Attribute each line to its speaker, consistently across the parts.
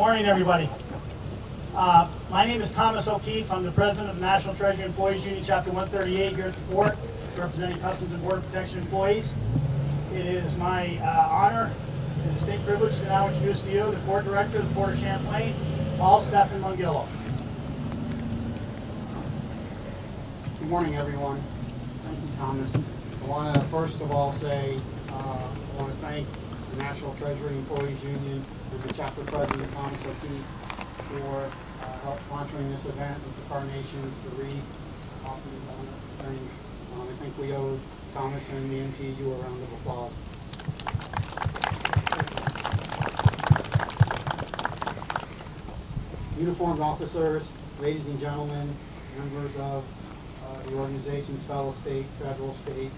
Speaker 1: morning, everybody. My name is Thomas O'Keefe. I'm the president of the National Treasury Employees Union, Chapter 138 here at the port, representing Customs and Border Protection employees. It is my honor and distinct privilege to now introduce to you the port director of the Port of Champlain, Paul Stephen Mungillo.
Speaker 2: Good morning, everyone. Thank you, Thomas. I want to first of all say I want to thank the National Treasury Employees Union and the chapter president, Thomas O'Keefe, for help sponsoring this event with the carnations, the wreath, coffee, and other things. I think we owe Thomas and the NTU a round of applause. Uniformed officers, ladies and gentlemen, members of the organization's fellow state, federal, state,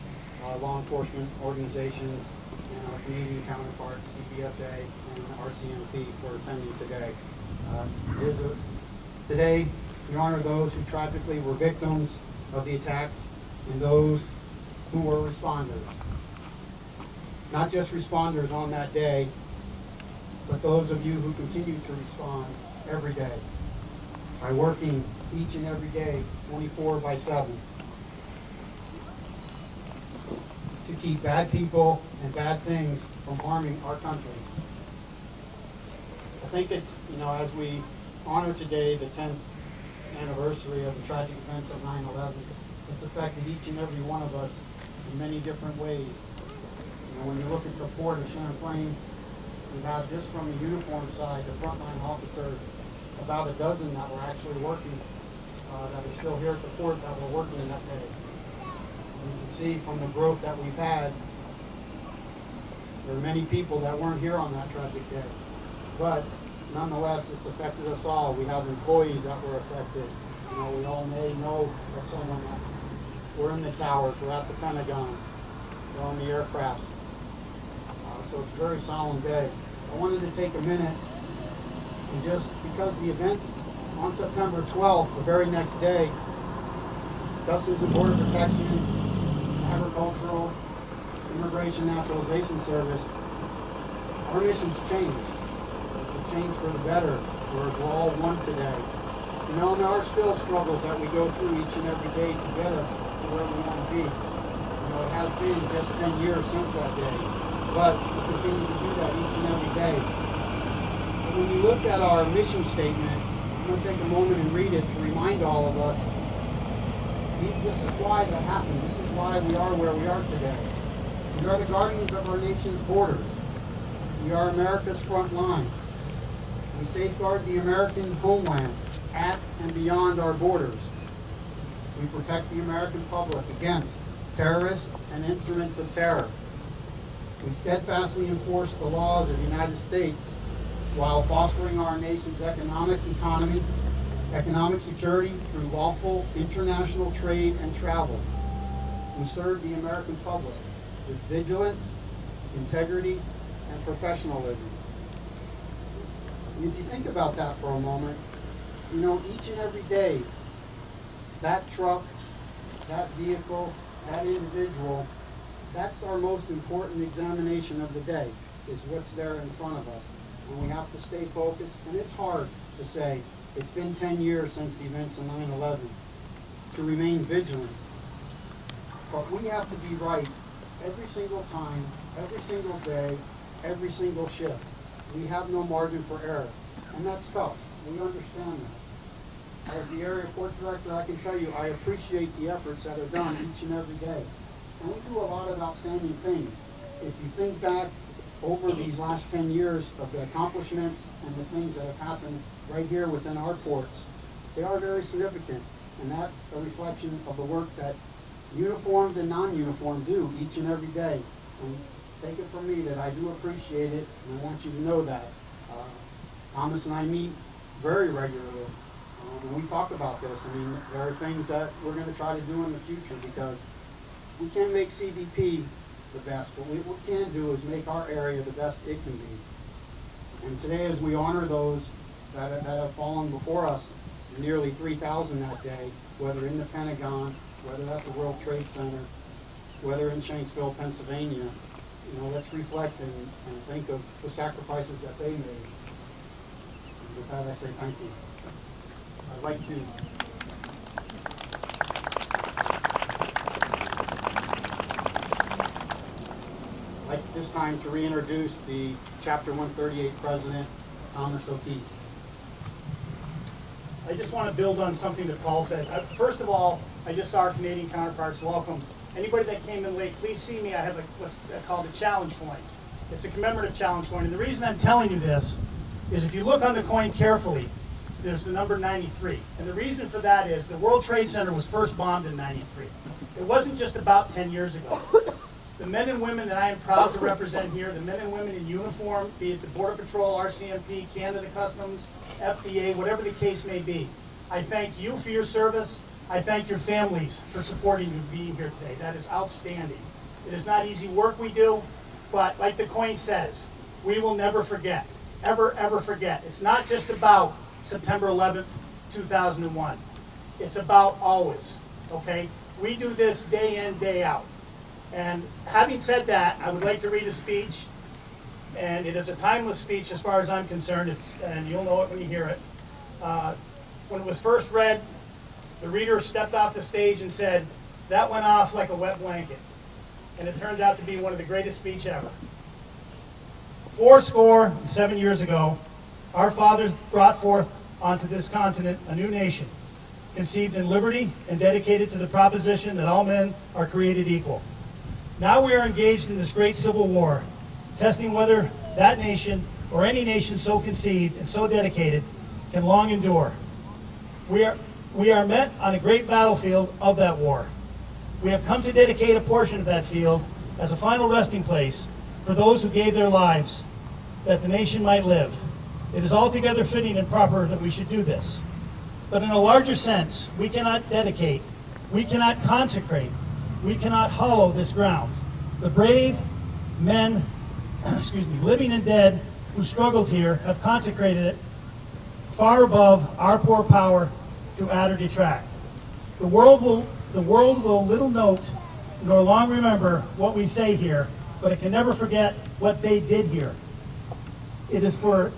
Speaker 2: law enforcement organizations, and our Canadian counterparts, CPSA and RCMP, for attending today. Today, we honor those who tragically were victims of the attacks and those who were responders. Not just responders on that day, but those of you who continue to respond every day by working each and every day, 24/7, to keep bad people and bad things from harming our country. I think it's, as we honor today the 10th anniversary of the tragic events of 9/11, it's affected each and every one of us in many different ways. When you look at the Port of Champlain, we have just from the uniform side, the frontline officers, about a dozen that were actually working, that are still here at the port that were working that day. And you can see from the growth that we've had, there are many people that weren't here on that tragic day. But nonetheless, it's affected us all. We have employees that were affected. We all may know of someone that we're in the towers, we're at the Pentagon, we're on the aircrafts. So it's a very solemn day. I wanted to take a minute and just because the events on September 12th, the very next day, Customs and Border Protection, Agricultural, Immigration Naturalization Service, our missions changed. It changed for the better. We're all one today. And there are still struggles that we go through each and every day to get us to where we want to be. It has been just 10 years since that day, but we continue to do that each and every day. But when you look at our mission statement, I'm going to take a moment and read it to remind all of us, this is why that happened. This is why we are where we are today. We are the guardians of our nation's borders. We are America's front line. We safeguard the American homeland at and beyond our borders. We protect the American public against terrorists and instruments of terror. We steadfastly enforce the laws of the United States while fostering our nation's economic security through lawful international trade and travel. We serve the American public with vigilance, integrity, and professionalism. And if you think about that for a moment, each and every day, that truck, that vehicle, that individual, that's our most important examination of the day, is what's there in front of us. And we have to stay focused, and it's hard to say, it's been 10 years since the events of 9/11, to remain vigilant. But we have to be right every single time, every single day, every single shift. We have no margin for error, and that's tough. We understand that. As the area port director, I can tell you I appreciate the efforts that are done each and every day. And we do a lot of outstanding things. If you think back over these last 10 years of the accomplishments and the things that have happened right here within our ports, they are very significant. And that's a reflection of the work that uniformed and non-uniformed do each and every day. And take it from me that I do appreciate it, and I want you to know that. Thomas and I meet very regularly, and we talk about this. There are things that we're going to try to do in the future because we can't make CBP the best, but what we can do is make our area the best it can be. And today, as we honor those that have fallen before us, nearly 3,000 that day, whether in the Pentagon, whether at the World Trade Center, whether in Shanksville, Pennsylvania, let's reflect and think of the sacrifices that they made. With that, I say thank you. I'd like to this time to reintroduce the Chapter 138 President, Thomas O'Keefe.
Speaker 1: I just want to build on something that Paul said. First of all, I just saw our Canadian counterparts. Welcome. Anybody that came in late, please see me. I have what's called a challenge coin. It's a commemorative challenge coin. And the reason I'm telling you this is if you look on the coin carefully, there's the number 93. And the reason for that is the World Trade Center was first bombed in 93. It wasn't just about 10 years ago. The men and women that I am proud to represent here, the men and women in uniform, be it the Border Patrol, RCMP, Canada Customs, FDA, whatever the case may be, I thank you for your service. I thank your families for supporting you being here today. That is outstanding. It is not easy work we do, but like the coin says, we will never forget, ever, ever forget. It's not just about September 11th, 2001. It's about always, okay? We do this day in, day out. And having said that, I would like to read a speech, and it is a timeless speech as far as I'm concerned, and you'll know it when you hear it. When it was first read, the reader stepped off the stage and said, "That went off like a wet blanket." And it turned out to be one of the greatest speeches ever. 77 years ago, our fathers brought forth onto this continent a new nation, conceived in liberty and dedicated to the proposition that all men are created equal. Now we are engaged in this great civil war, testing whether that nation or any nation so conceived and so dedicated can long endure. We are met on a great battlefield of that war. We have come to dedicate a portion of that field as a final resting place for those who gave their lives that the nation might live. It is altogether fitting and proper that we should do this. But in a larger sense, we cannot dedicate, we cannot consecrate, we cannot hollow this ground. The brave men, living and dead, who struggled here have consecrated it far above our poor power to add or detract. The world will little note nor long remember what we say here, but it can never forget what they did here. It is for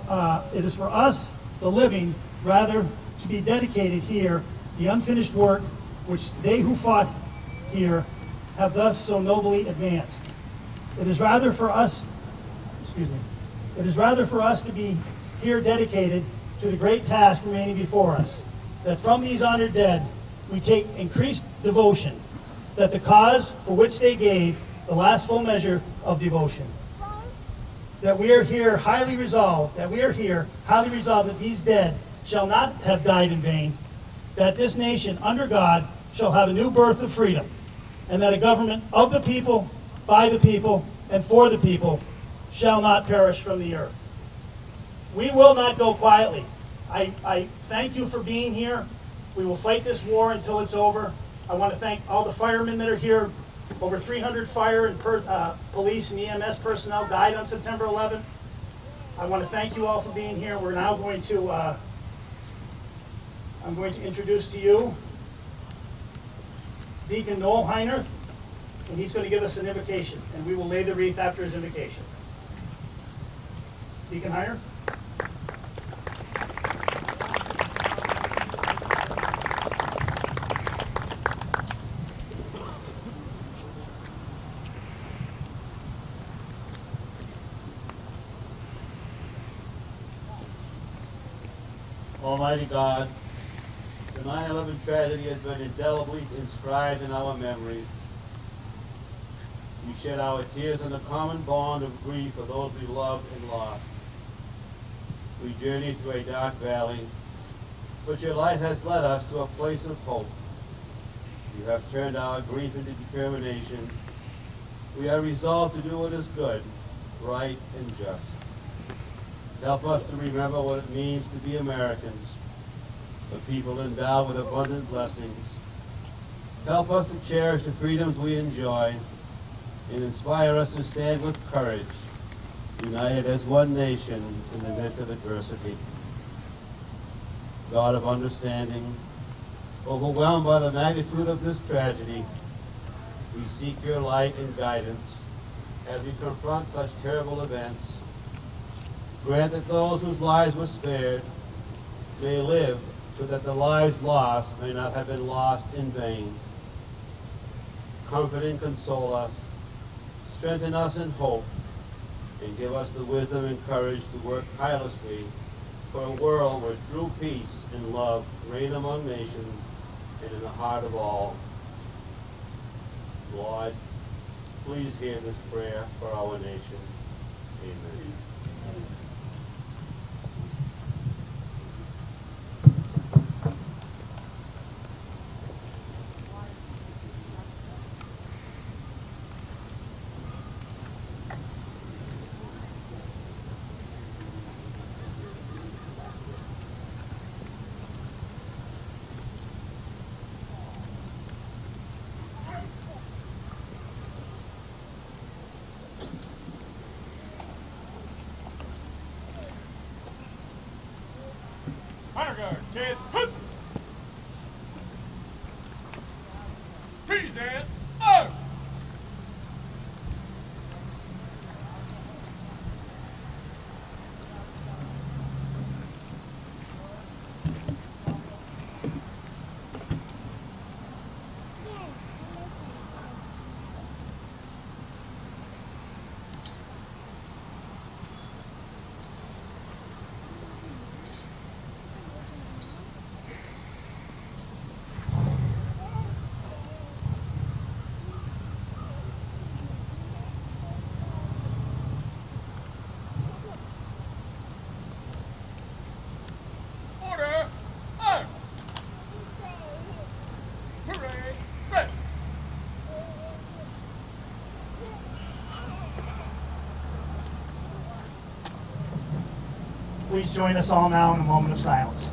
Speaker 1: us, the living, rather to be dedicated here the unfinished work which they who fought here have thus so nobly advanced. It is rather for us, to be here dedicated to the great task remaining before us, that from these honored dead we take increased devotion, that the cause for which they gave the last full measure of devotion. That we are here highly resolved that these dead shall not have died in vain, that this nation under God shall have a new birth of freedom, and that a government of the people, by the people, and for the people shall not perish from the earth. We will not go quietly. I thank you for being here. We will fight this war until it's over. I want to thank all the firemen that are here. Over 300 fire and police and EMS personnel died on September 11th. I want to thank you all for being here. We're now going to, I'm going to introduce to you Deacon Noel Heiner, and he's going to give us an invocation, and we will lay the wreath after his invocation. Deacon Heiner?
Speaker 3: Almighty God, the 9/11 tragedy has been indelibly inscribed in our memories. We shed our tears in the common bond of grief for those we loved and lost. We journeyed through a dark valley, but your light has led us to a place of hope. You have turned our grief into determination. We are resolved to do what is good, right, and just. Help us to remember what it means to be Americans, a people endowed with abundant blessings. Help us to cherish the freedoms we enjoy and inspire us to stand with courage, united as one nation in the midst of adversity. God of understanding, overwhelmed by the magnitude of this tragedy, we seek your light and guidance as we confront such terrible events. Grant that those whose lives were spared may live, so that the lives lost may not have been lost in vain. Comfort and console us, strengthen us in hope, and give us the wisdom and courage to work tirelessly for a world where true peace and love reign among nations and in the heart of all. Lord, please hear this prayer for our nation. Amen.
Speaker 4: Honor guard, Ted. Hup! Freeze, Dad. Oh! Order! Oh! Hooray! Ready!
Speaker 1: Please join us all now in a moment of silence.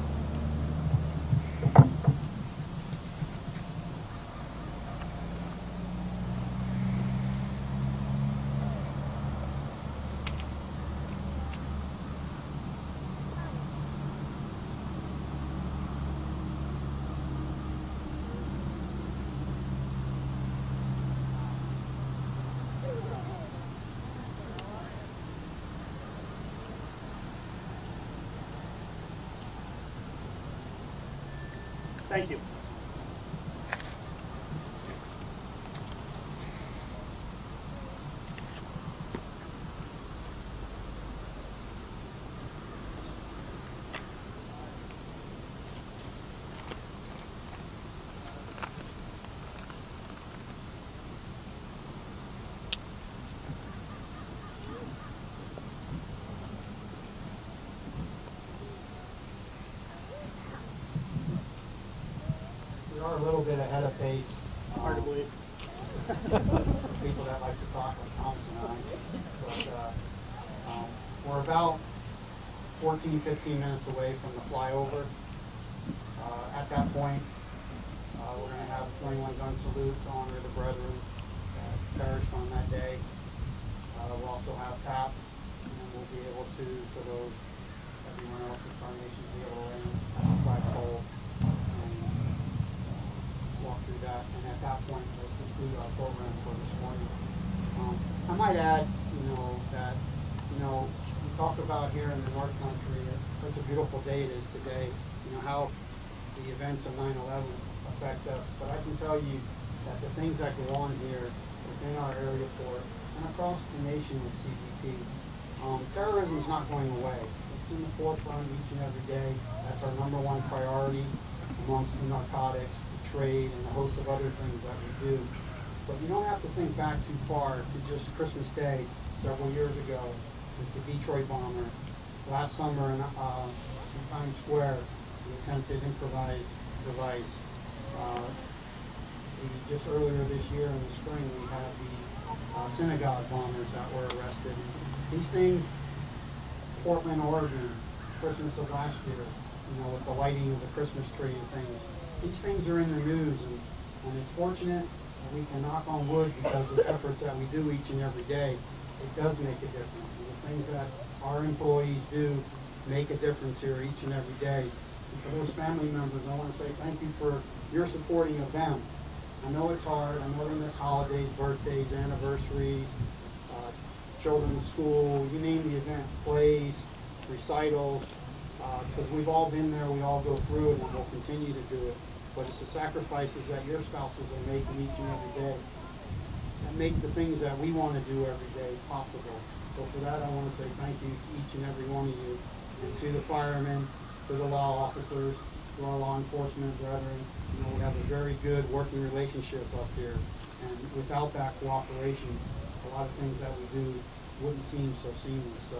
Speaker 1: Thank you.
Speaker 2: We are a little bit ahead of pace.
Speaker 1: Hard to believe.
Speaker 2: People that like to talk like Thomas and I. But we're about 14, 15 minutes away from the flyover. At that point, we're going to have a 21 gun salute to honor the brethren that perished on that day. We'll also have taps, and we'll be able to, for those, everyone else in our nation, be able to lay on the flagpole and walk through that. And at that point, we'll conclude our program for this morning. I might add, that, we talk about here in the North Country, such a beautiful day it is today, how the events of 9/11 affect us. But I can tell you that the things that go on here within our area port and across the nation with CBP, terrorism is not going away. It's in the forefront each and every day. That's our number one priority amongst the narcotics, the trade, and a host of other things that we do. But you don't have to think back too far to just Christmas Day several years ago with the Detroit bomber. Last summer in Times Square, the attempted improvised device. Just earlier this year in the spring, we had the synagogue bombers that were arrested. These things, Portland, Oregon, Christmas of last year, with the lighting of the Christmas tree and things. These things are in the news, and it's fortunate that we can knock on wood because of the efforts that we do each and every day. It does make a difference. And the things that our employees do make a difference here each and every day. And for those family members, I want to say thank you for your supporting of them. I know it's hard. I know they miss holidays, birthdays, anniversaries, children's school, you name the event, plays. recitals, because we've all been there, we all go through it, and we'll continue to do it. But it's the sacrifices that your spouses are making each and every day that make the things that we want to do every day possible. So for that, I want to say thank you to each and every one of you, and to the firemen, to the law officers, to our law enforcement brethren. You know, we have a very good working relationship up here, and without that cooperation, a lot of things that we do wouldn't seem so seamless. So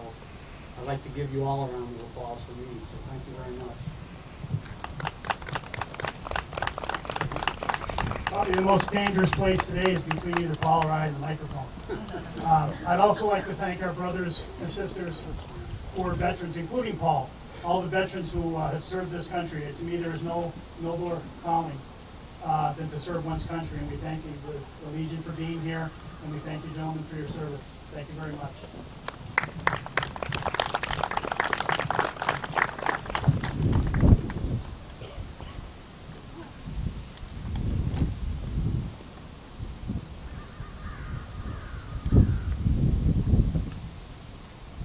Speaker 2: I'd like to give you all a round of applause for me, so thank you very much.
Speaker 1: Probably the most dangerous place today is between either Paul or I and the microphone. I'd also like to thank our brothers and sisters who are veterans, including Paul, all the veterans who have served this country. To me, there is no nobler calling than to serve one's country, and we thank you, the Legion, for being here, and we thank you, gentlemen, for your service. Thank you very much.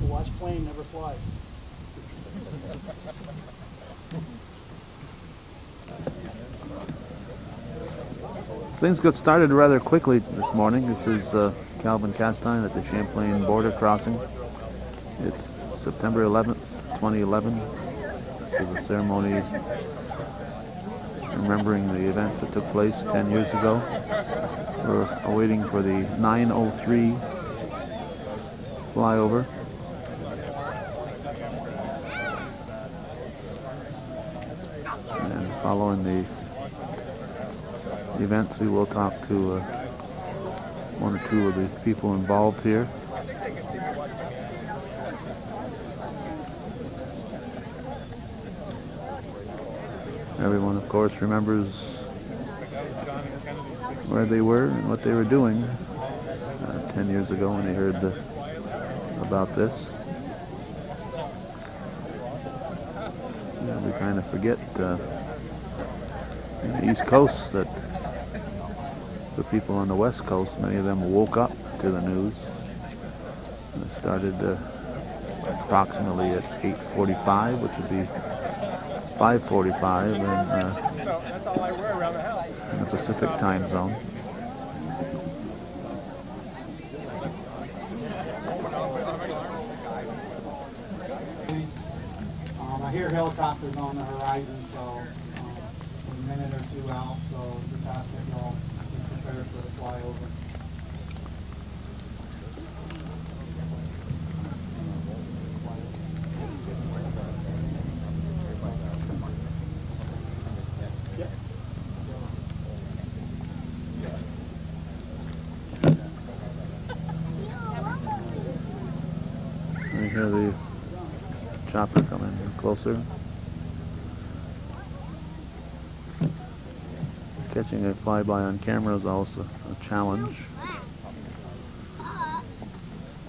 Speaker 1: Watch plane never flies.
Speaker 5: Things got started rather quickly this morning. This is Calvin Castine at the Champlain border crossing. It's September 11th, 2011. This is a ceremony remembering the events that took place 10 years ago. We're awaiting for the 9:03 flyover. And following the events, we will talk to one or two of the people involved here. Everyone, of course, remembers where they were and what they were doing 10 years ago when they heard about this. Yeah, we kind of forget in the East Coast that the people on the West Coast, many of them woke up to the news. And it started approximately at 8:45, which would be 5:45 in the Pacific time zone.
Speaker 2: I hear helicopters on the horizon, so a minute or two out, so just ask that y'all be prepared for the flyover.
Speaker 5: We hear the chopper coming closer. Catching a flyby on camera is also a challenge.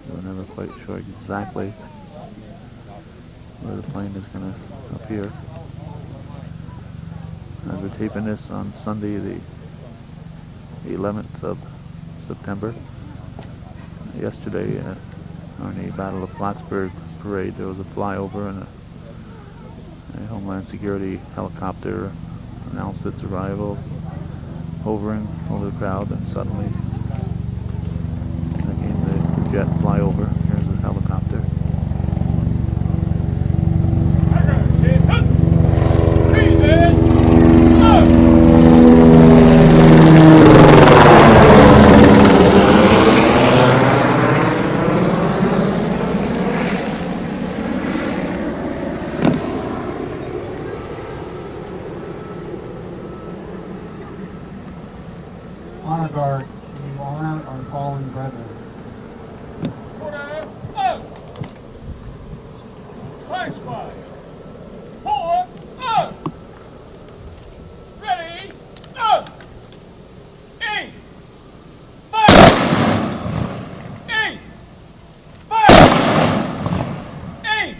Speaker 5: We're never quite sure exactly where the plane is going to appear. And we're taping this on Sunday, the 11th of September. Yesterday, on the Battle of Plattsburgh parade, there was a flyover, and a Homeland Security helicopter announced its arrival, hovering over the crowd, and suddenly again the jet flyover. Here's the helicopter.
Speaker 2: Honor guard, we honor our fallen brethren.
Speaker 4: Order, up! Flag squad, 4, up! Ready, up! 8, fire! 8, fire! 8,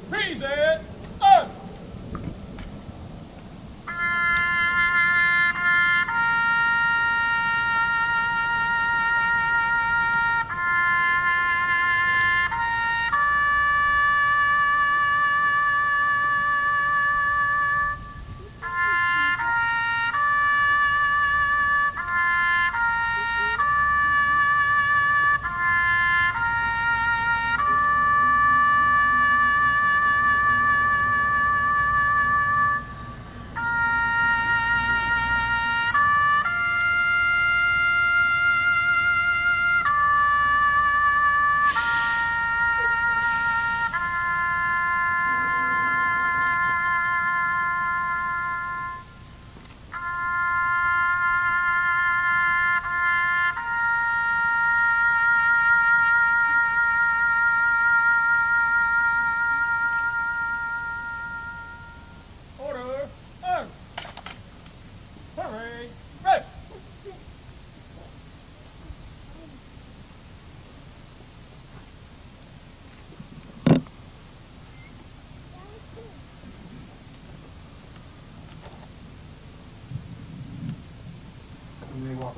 Speaker 4: present, up!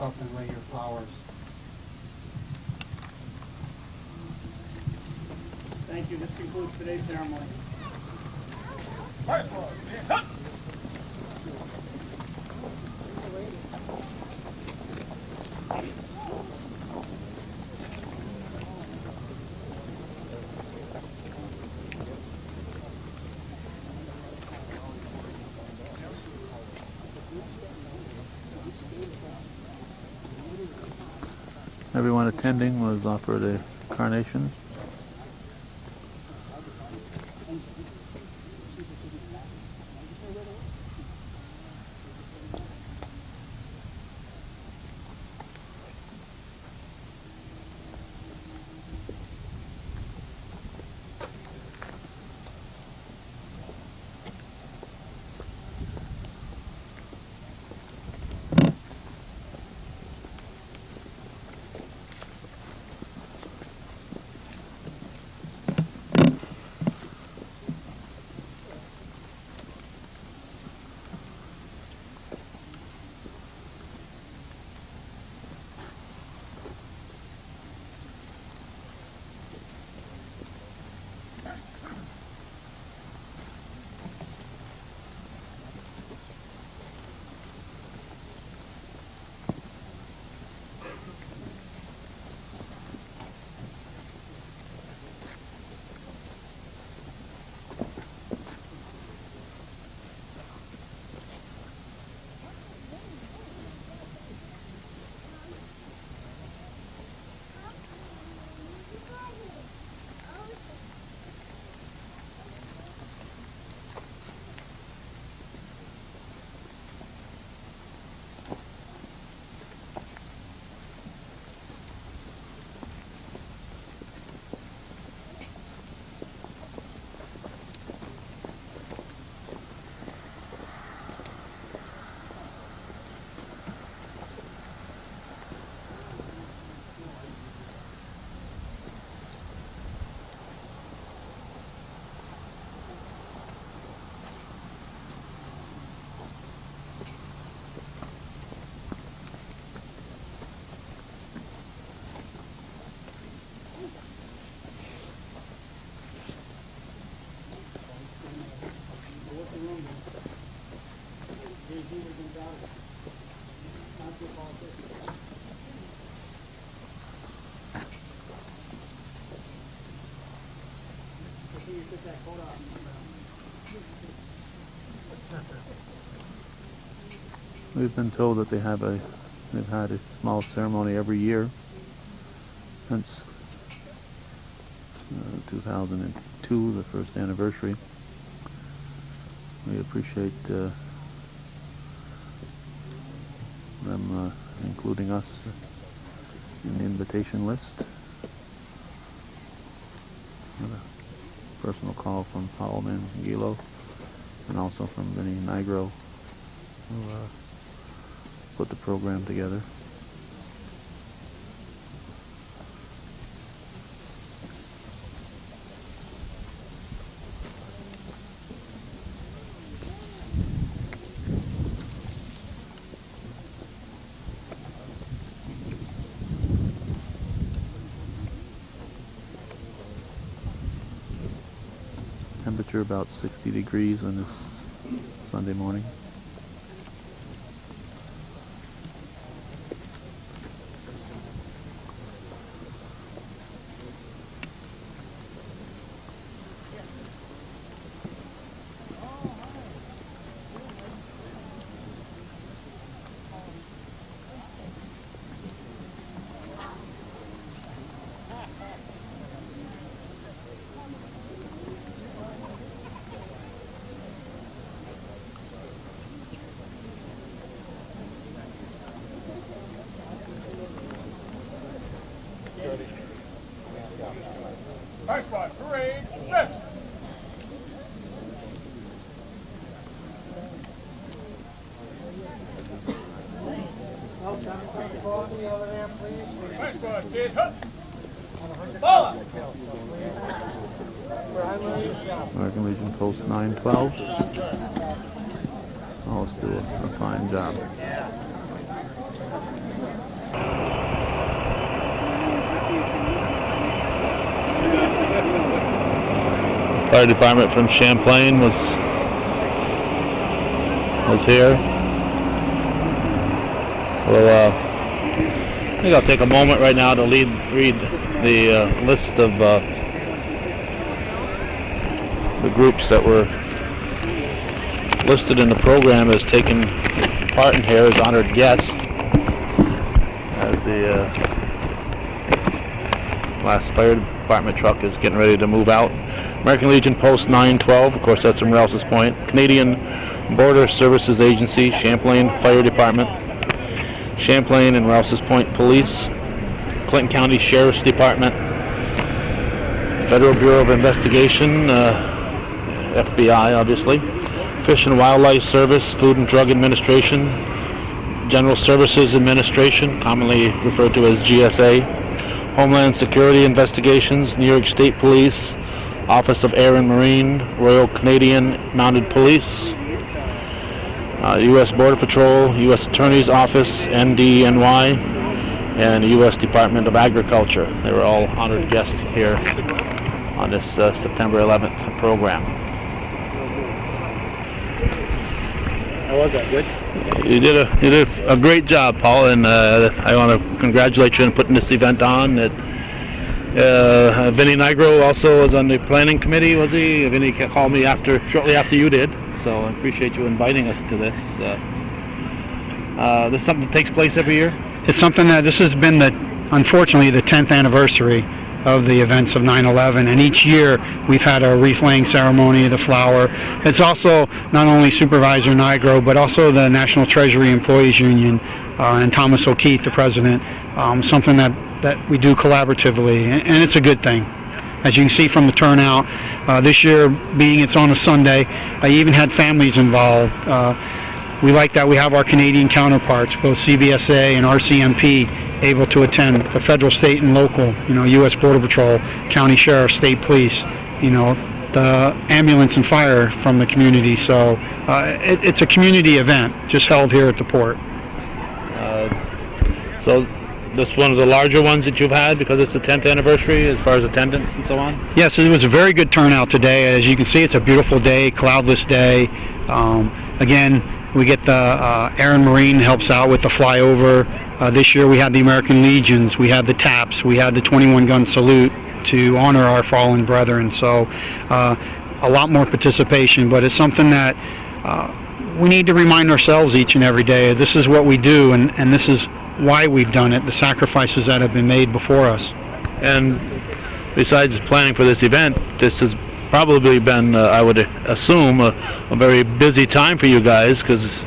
Speaker 2: up and lay your flowers.
Speaker 1: Thank you. This concludes today's ceremony.
Speaker 4: Fire squad, stand up.
Speaker 5: Everyone attending was offered a carnation. We've been told that they've had a small ceremony every year since 2002, the first anniversary. We appreciate them including us in the invitation list. Got a personal call from Paul Mangilo and also from Vinny Nigro, who put the program together. Temperature about 60 degrees on this Sunday morning.
Speaker 4: Fire squad, parade, Sept. Fire squad, stand up. Follow.
Speaker 5: American Legion Post 912. Always do a fine job. Fire department from Champlain was here. Well, I think I'll take a moment right now to read the list of the groups that were listed in the program as taking part in here as honored guests, as the last fire department truck is getting ready to move out. American Legion Post 912, of course that's from Rouse's Point. Canadian Border Services Agency, Champlain Fire Department, Champlain and Rouse's Point Police, Clinton County Sheriff's Department, Federal Bureau of Investigation, FBI obviously, Fish and Wildlife Service, Food and Drug Administration, General Services Administration, commonly referred to as GSA, Homeland Security Investigations, New York State Police, Office of Air and Marine, Royal Canadian Mounted Police, U.S. Border Patrol, U.S. Attorney's Office, NDNY, and U.S. Department of Agriculture. They were all honored guests here on this September 11th program.
Speaker 2: How was that? Good?
Speaker 5: You did a great job, Paul, and I want to congratulate you on putting this event on. Vinny Nigro also was on the planning committee, was he? Vinny called me shortly after you did, so I appreciate you inviting us to this. This is something that takes place every year?
Speaker 6: It's something that this has been unfortunately the 10th anniversary of the events of 9/11, and each year we've had a wreath laying ceremony, the flower. It's also not only Supervisor Nigro, but also the National Treasury Employees Union and Thomas O'Keefe, the president, something that we do collaboratively, and it's a good thing. As you can see from the turnout, this year being it's on a Sunday, I even had families involved. We like that we have our Canadian counterparts, both CBSA and RCMP, able to attend, the federal, state, and local, U.S. Border Patrol, County Sheriff, State Police, the ambulance and fire from the community. So it's a community event just held here at the port.
Speaker 5: So this is one of the larger ones that you've had because it's the 10th anniversary as far as attendance and so on?
Speaker 6: Yes, it was a very good turnout today. As you can see, it's a beautiful day, cloudless day. Again, we get the Air and Marine helps out with the flyover. This year we had the American Legions, we had the TAPS, we had the 21-gun salute to honor our fallen brethren. So a lot more participation, but it's something that we need to remind ourselves each and every day. This is what we do, and this is why we've done it, the sacrifices that have been made before us.
Speaker 5: And besides planning for this event, this has probably been, I would assume, a very busy time for you guys, because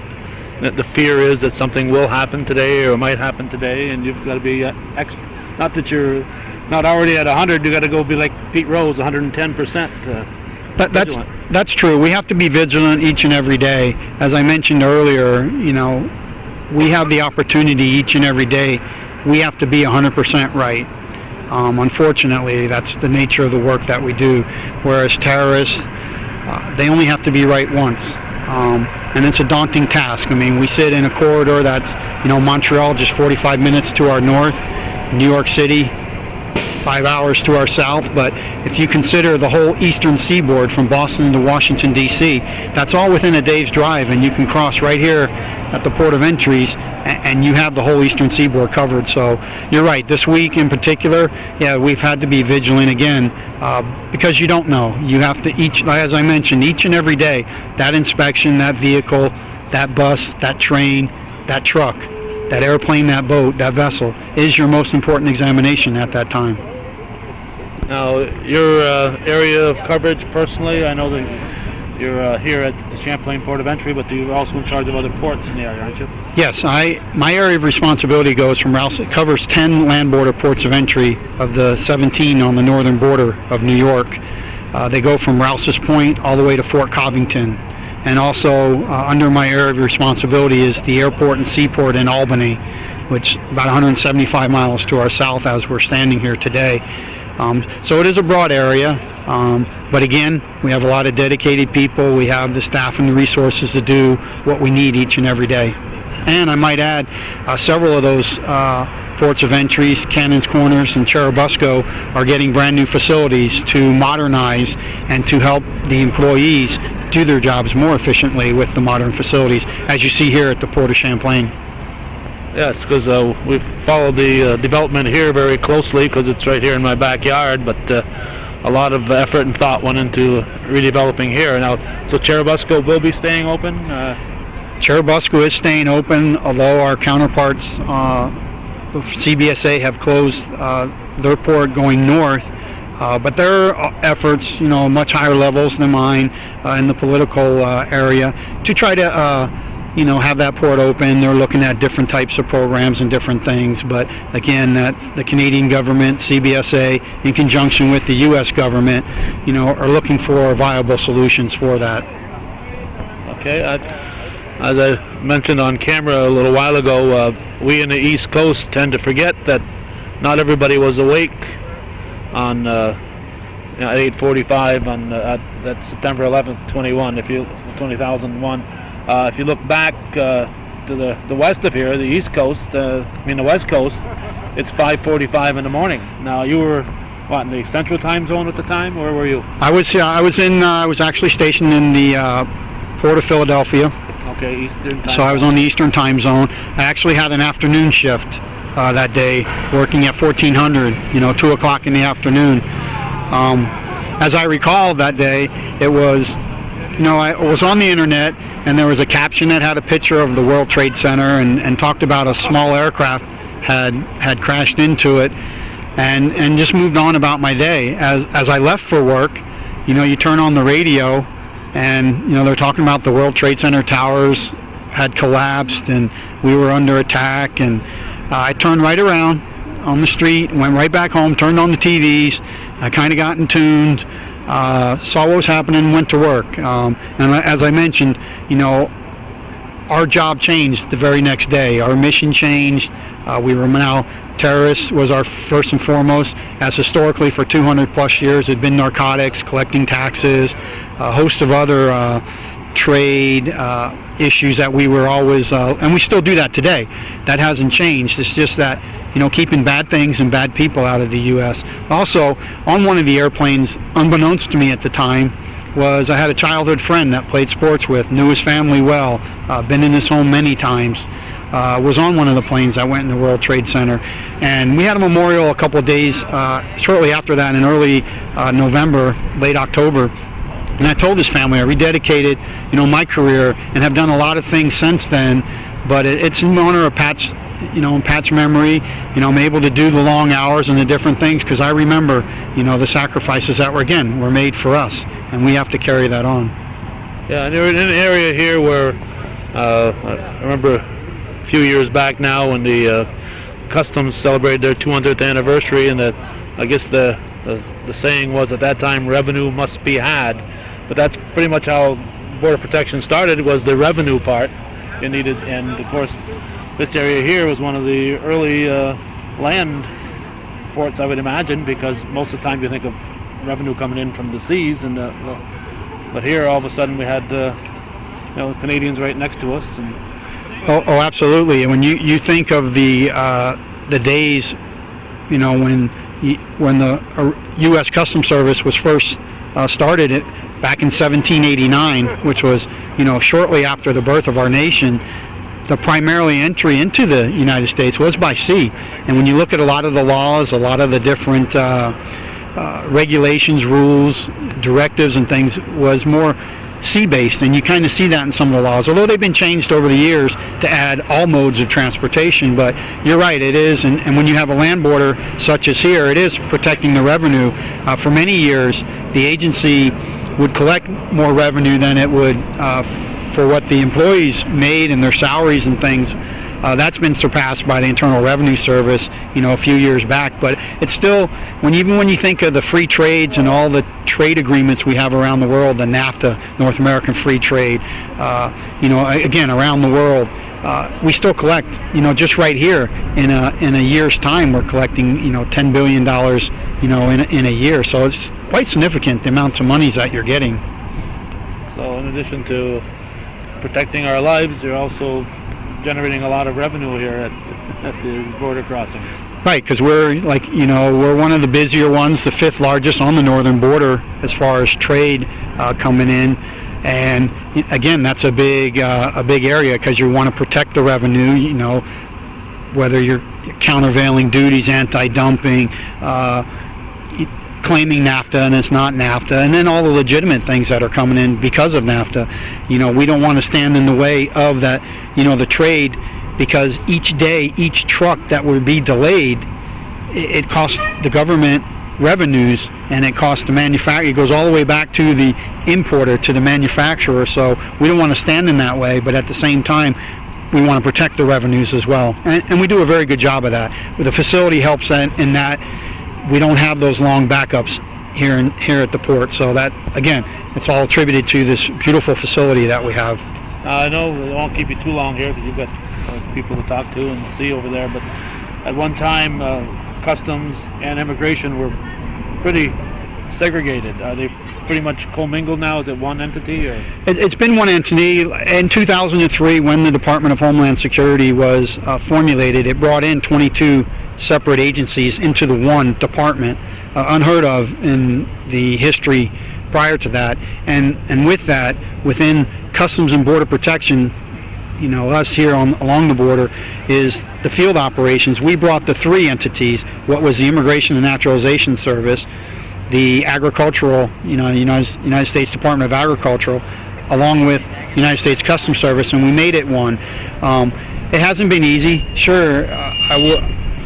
Speaker 5: the fear is that something will happen today or might happen today, and you've got to be extra. Not that you're not already at 100, you got to go be like Pete Rose, 110%.
Speaker 6: That's true. We have to be vigilant each and every day. As I mentioned earlier, we have the opportunity each and every day. We have to be 100% right. Unfortunately, that's the nature of the work that we do. Whereas terrorists, they only have to be right once. And it's a daunting task. I mean, we sit in a corridor that's, Montreal just 45 minutes to our north, New York City 5 hours to our south, but if you consider the whole eastern seaboard from Boston to Washington, D.C., that's all within a day's drive, and you can cross right here at the port of entries, and you have the whole eastern seaboard covered. So you're right, this week in particular, we've had to be vigilant again, because you don't know. You have to, as I mentioned, each and every day, that inspection, that vehicle, that bus, that train, that truck, that airplane, that boat, that vessel is your most important examination at that time.
Speaker 5: Now, your area of coverage personally, I know that you're here at the Champlain Port of Entry, but you're also in charge of other ports in the area, aren't you?
Speaker 6: Yes, my area of responsibility goes from Rouse. It covers 10 land border ports of entry of the 17 on the northern border of New York. They go from Rouse's Point all the way to Fort Covington. And also under my area of responsibility is the airport and seaport in Albany, which about 175 miles to our south as we're standing here today. So it is a broad area, but again, we have a lot of dedicated people. We have the staff and the resources to do what we need each and every day. And I might add, several of those ports of entries, Cannons Corners and Churubusco, are getting brand new facilities to modernize and to help the employees do their jobs more efficiently with the modern facilities, as you see here at the Port of Champlain.
Speaker 5: Yes, because we've followed the development here very closely because it's right here in my backyard, but a lot of effort and thought went into redeveloping here. Now, so Churubusco will be staying open?
Speaker 6: Churubusco is staying open, although our counterparts, the CBSA, have closed their port going north. But their efforts, much higher levels than mine in the political area, to try to, have that port open. They're looking at different types of programs and different things. But again, that's the Canadian government, CBSA, in conjunction with the U.S. government, are looking for viable solutions for that.
Speaker 5: Okay. As I mentioned on camera a little while ago, we in the East Coast tend to forget that not everybody was awake on at 8:45 on that September 11th, 2001. If you look back to the west of here, the East Coast, the West Coast, it's 5:45 in the morning. Now, you were in the Central Time Zone at the time? Where were you?
Speaker 6: I was actually stationed in the Port of Philadelphia.
Speaker 5: Okay, Eastern Time.
Speaker 6: So I was on the Eastern Time Zone. I actually had an afternoon shift that day, working at 1400, 2 o'clock in the afternoon. As I recall that day, it was, I was on the internet, and there was a caption that had a picture of the World Trade Center and talked about a small aircraft had crashed into it, and just moved on about my day. As I left for work, you turn on the radio, and they're talking about the World Trade Center towers had collapsed and we were under attack, and I turned right around on the street, went right back home, turned on the TVs. I kind of got in tuned, saw what was happening, went to work. And as I mentioned, our job changed the very next day. Our mission changed. We were now, terrorists was our first and foremost, as historically for 200 plus years had been narcotics, collecting taxes, a host of other trade issues that we were always, and we still do that today. That hasn't changed. It's just that, keeping bad things and bad people out of the U.S. Also, on one of the airplanes, unbeknownst to me at the time, I had a childhood friend that played sports with, knew his family well, been in his home many times, was on one of the planes that went in the World Trade Center. And we had a memorial a couple of days shortly after that in early November, late October. And I told his family I rededicated, my career and have done a lot of things since then. But it's in honor of Pat's, in Pat's memory. I'm able to do the long hours and the different things because I remember, the sacrifices that were made for us, and we have to carry that on.
Speaker 5: Yeah, and you're in an area here where I remember a few years back now when the Customs celebrated their 200th anniversary, and I guess the saying was at that time, revenue must be had. But that's pretty much how Border Protection started, was the revenue part you needed. And of course, this area here was one of the early land ports, I would imagine, because most of the time you think of revenue coming in from the seas, and but here all of a sudden we had Canadians right next to us. And
Speaker 6: Oh, absolutely. And when you think of the days, when the U.S. Customs Service was first started back in 1789, which was, shortly after the birth of our nation, the primarily entry into the United States was by sea. And when you look at a lot of the laws, a lot of the different regulations, rules, directives and things was more sea-based, and you kind of see that in some of the laws, although they've been changed over the years to add all modes of transportation. But you're right, it is, and when you have a land border such as here, it is protecting the revenue. For many years, the agency would collect more revenue than it would for what the employees made and their salaries and things. That's been surpassed by the Internal Revenue Service, a few years back. But it's still, even when you think of the free trades and all the trade agreements we have around the world, the NAFTA, North American Free Trade, again, around the world, we still collect, just right here in a year's time, we're collecting, $10 billion, in a year. So it's quite significant, the amounts of monies that you're getting.
Speaker 5: so in addition to protecting our lives, you're also generating a lot of revenue here at the border crossings.
Speaker 6: Right, because we're we're one of the busier ones, the 5th largest on the northern border as far as trade coming in, and again, that's a big area because you want to protect the revenue. Whether you're countervailing duties, anti-dumping, claiming NAFTA and it's not NAFTA, and then all the legitimate things that are coming in because of NAFTA. We don't want to stand in the way of that, the trade, because each day, each truck that would be delayed, it costs the government revenues, and it costs the manufacturer. It goes all the way back to the importer, to the manufacturer. So we don't want to stand in that way, but at the same time, we want to protect the revenues as well, and we do a very good job of that. The facility helps in that we don't have those long backups here at the port. So that, again, it's all attributed to this beautiful facility that we have.
Speaker 5: I know we won't keep you too long here because you've got people to talk to and see over there, but at one time customs and immigration were pretty segregated. Are they pretty much commingled now? Is it one entity? Or?
Speaker 6: It's been one entity. In 2003, when the Department of Homeland Security was formulated, it brought in 22 separate agencies into the one department, unheard of in the history prior to that. And with that, within Customs and Border Protection, us here along the border, is the field operations. We brought the 3 entities: what was the Immigration and Naturalization Service, the Agricultural, United States Department of Agriculture, along with United States Customs Service, and we made it one. It hasn't been easy. Sure,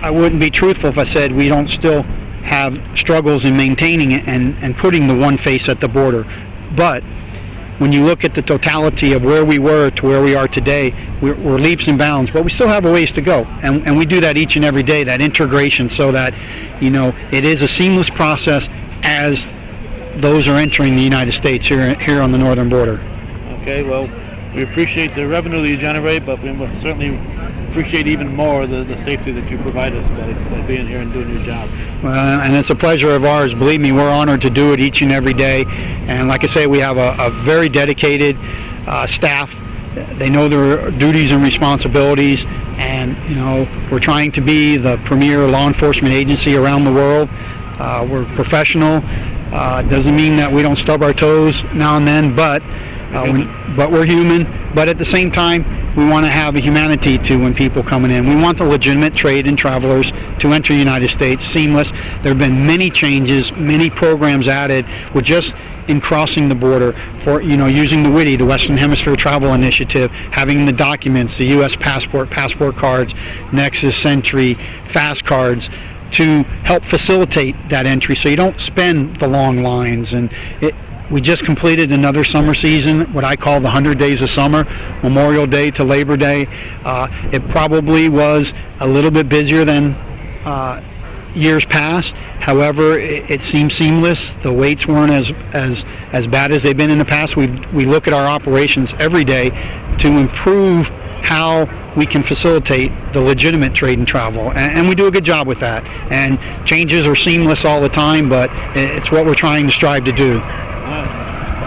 Speaker 6: I wouldn't be truthful if I said we don't still have struggles in maintaining it and putting the one face at the border. But when you look at the totality of where we were to where we are today, we're leaps and bounds, but we still have a ways to go. And we do that each and every day, that integration, so that, it is a seamless process as those are entering the United States here on the northern border.
Speaker 5: Okay, well, we appreciate the revenue that you generate, but we certainly appreciate even more the safety that you provide us by being here and doing your job.
Speaker 6: And it's a pleasure of ours. Believe me, we're honored to do it each and every day. And like I say, we have a very dedicated staff. They know their duties and responsibilities, and we're trying to be the premier law enforcement agency around the world. We're professional. Doesn't mean that we don't stub our toes now and then, but we're human. But at the same time, we want to have a humanity to when people coming in. We want the legitimate trade and travelers to enter the United States seamless. There have been many changes, many programs added with just in crossing the border for, using the WHITI, the Western Hemisphere Travel Initiative, having the documents, the U.S. passport cards, Nexus, Sentry, Fast cards, to help facilitate that entry so you don't spend the long lines. And we just completed another summer season, what I call the 100 days of summer, Memorial Day to Labor Day. It probably was a little bit busier than years past. However, it seemed seamless. The waits weren't as bad as they've been in the past. We look at our operations every day to improve how we can facilitate the legitimate trade and travel, and we do a good job with that. And changes are seamless all the time, but it's what we're trying to strive to do.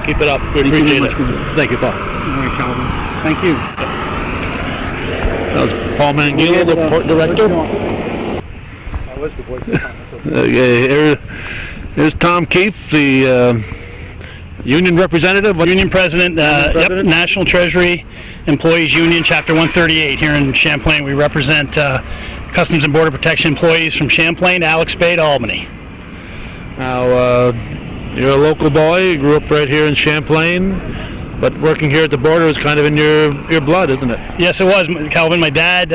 Speaker 5: Keep it up. We appreciate it. Thank you, Paul.
Speaker 6: All right, Calvin. Thank you.
Speaker 5: That was Paul Mangila, the port director. Here's Tom Keefe, the union representative.
Speaker 7: Union president, yep, National Treasury Employees Union, Chapter 138 here in Champlain. We represent Customs and Border Protection employees from Champlain, Alex Bay to Albany.
Speaker 5: Now, you're a local boy. You grew up right here in Champlain, but working here at the border is kind of in your blood, isn't it?
Speaker 7: Yes, it was, Calvin. My dad,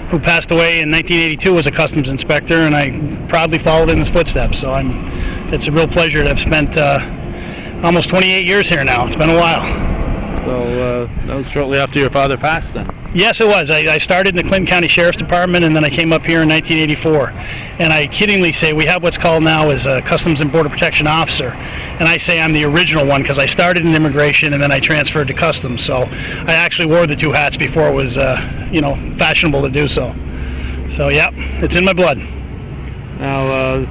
Speaker 7: who passed away in 1982, was a customs inspector, and I proudly followed in his footsteps. So it's a real pleasure to have spent almost 28 years here now. It's been a while.
Speaker 5: So that was shortly after your father passed, then?
Speaker 7: Yes, it was. I started in the Clinton County Sheriff's Department, and then I came up here in 1984. And I kiddingly say we have what's called now as a Customs and Border Protection Officer. And I say I'm the original one because I started in immigration and then I transferred to Customs. So I actually wore the 2 hats before it was, fashionable to do so. So, yeah, it's in my blood.
Speaker 5: Now,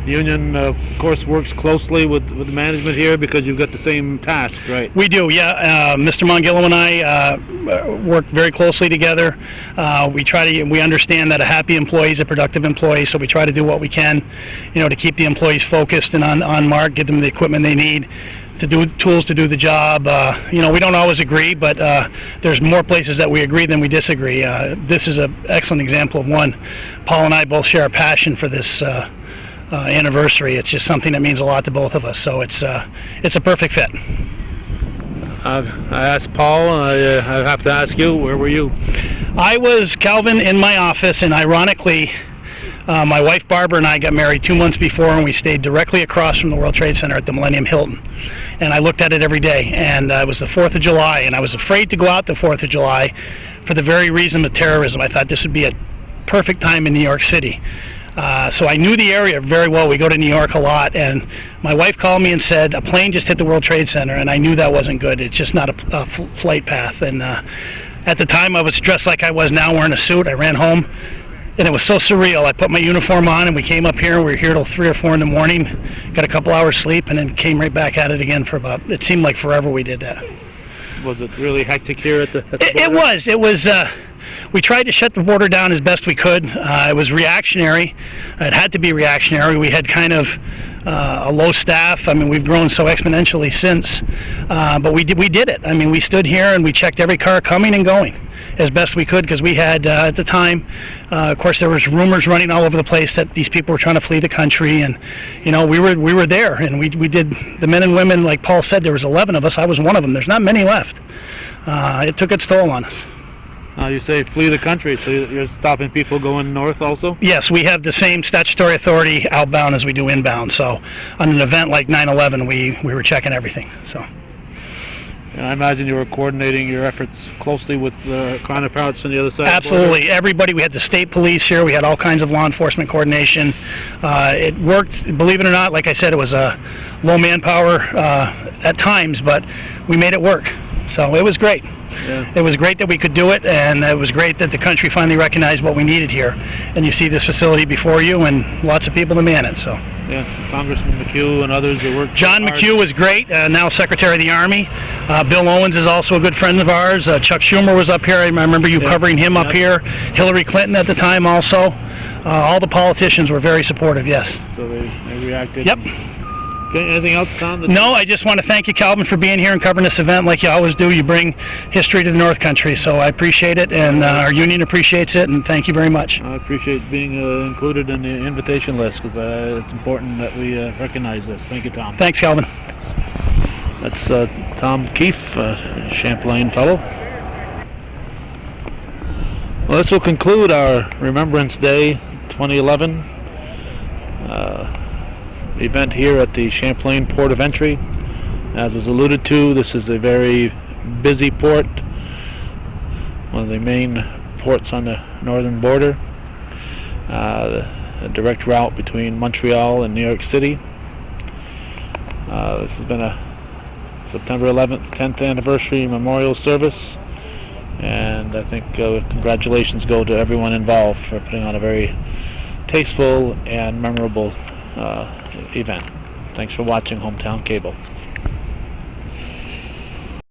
Speaker 5: union, of course, works closely with the management here because you've got the same task, right?
Speaker 7: We do, yeah. Mr. Mongillo and I work very closely together. We understand that a happy employee is a productive employee, so we try to do what we can, to keep the employees focused and on mark, give them the equipment they need, tools to do the job. We don't always agree, but there's more places that we agree than we disagree. This is an excellent example of one. Paul and I both share a passion for this anniversary. It's just something that means a lot to both of us, so it's a perfect fit.
Speaker 5: I asked Paul, and I have to ask you, where were you?
Speaker 7: I was, Calvin, in my office, and ironically, my wife Barbara and I got married 2 months before, and we stayed directly across from the World Trade Center at the Millennium Hilton. And I looked at it every day, and it was the 4th of July, and I was afraid to go out the 4th of July for the very reason of terrorism. I thought this would be a perfect time in New York City. So I knew the area very well. We go to New York a lot, and my wife called me and said, a plane just hit the World Trade Center, and I knew that wasn't good. It's just not a flight path. And at the time, I was dressed like I was now, wearing a suit. I ran home, and it was so surreal. I put my uniform on, and we came up here, and we were here till 3 or 4 in the morning, got a couple hours sleep, and then came right back at it again for it seemed like forever we did that.
Speaker 5: Was it really hectic here at the border?
Speaker 7: It was. We tried to shut the border down as best we could. It was reactionary. It had to be reactionary. We had kind of a low staff. I mean, we've grown so exponentially since, but we did it. I mean, we stood here and we checked every car coming and going as best we could, because we had at the time, of course, there was rumors running all over the place that these people were trying to flee the country, and we were there, and we did. The men and women, like Paul said, there was 11 of us. I was one of them. There's not many left. It took its toll on us.
Speaker 5: You say flee the country, so you're stopping people going north also?
Speaker 7: Yes, we have the same statutory authority outbound as we do inbound. So on an event like 9/11, we were checking everything. So.
Speaker 5: And I imagine you were coordinating your efforts closely with the counterparts on the other side.
Speaker 7: Absolutely. Everybody. We had the state police here. We had all kinds of law enforcement coordination. It worked, believe it or not. Like I said, it was a low manpower at times, but we made it work. So it was great.
Speaker 5: Yeah.
Speaker 7: It was great that we could do it, and it was great that the country finally recognized what we needed here. And you see this facility before you, and lots of people to man it. So.
Speaker 5: Yeah, Congressman McHugh and others that worked.
Speaker 7: John
Speaker 5: hard.
Speaker 7: McHugh was great, now Secretary of the Army. Bill Owens is also a good friend of ours. Chuck Schumer was up here. I remember you covering him up here. Hillary Clinton at the time also. All the politicians were very supportive, yes.
Speaker 5: So they reacted.
Speaker 7: Yep.
Speaker 5: Okay, anything else, Tom?
Speaker 7: No, I just want to thank you, Calvin, for being here and covering this event like you always do. You bring history to the North Country, so I appreciate it, and our union appreciates it, and thank you very much.
Speaker 5: I appreciate being included in the invitation list, because it's important that we recognize this. Thank you, Tom.
Speaker 7: Thanks, Calvin.
Speaker 5: That's Tom Keefe, Champlain fellow. Well, this will conclude our Remembrance Day 2011 event here at the Champlain Port of Entry. As was alluded to, this is a very busy port, one of the main ports on the northern border, a direct route between Montreal and New York City. This has been a September 11th, 10th anniversary memorial service, and I think congratulations go to everyone involved for putting on a very tasteful and memorable event. Thanks for watching Hometown Cable.